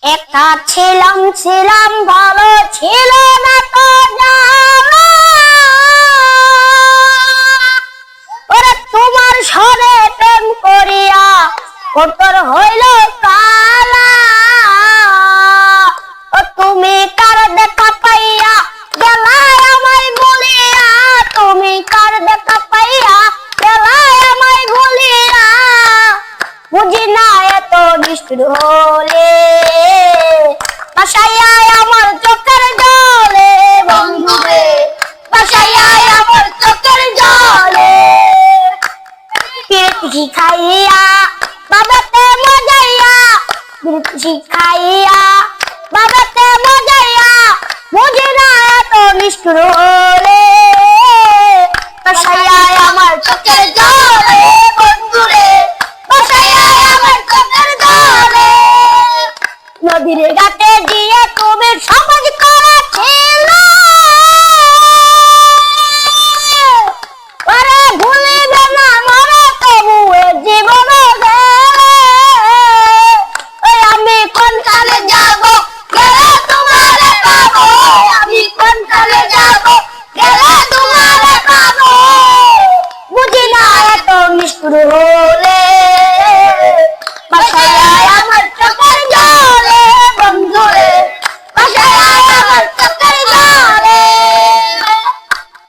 একটা ছিলাম ভালো ছিল না তো জানা, ওরে তোমার সনে প্রেম করিয়া কতর হইল কালা। ও তুমি কার দেখা পাইয়া গেলায় আমায় বলিয়া, তুমি কার দেখা পাইয়া গেলায় আমায় বলিয়া, বুঝি না এত নিষ্ঠুর হলে বাসাইয়া আমার চোখের জলে, বন্ধুরে বাসাইয়া আমার চোখের জলে। পিরিতি শিখাইয়া বাবাতে মজাইয়া, পিরিতি শিখাইয়া বাবাতে মজাইয়া, বুঝি না এত নিষ্ঠুর হলে বাসাইয়া আমার চোখের জলে, বন্ধুরে বাসাইয়া আমার চোখের জলে। নদীর ঘাটে দিয়ে তুমি সমাজ করেছিল, ওরে ভুলিবে না মরে তবু এ জীবন গেলে। ওই আমি কোন কালে যাব গেলে তোমারে পাবো, আমি কোন কালে যাব গেলে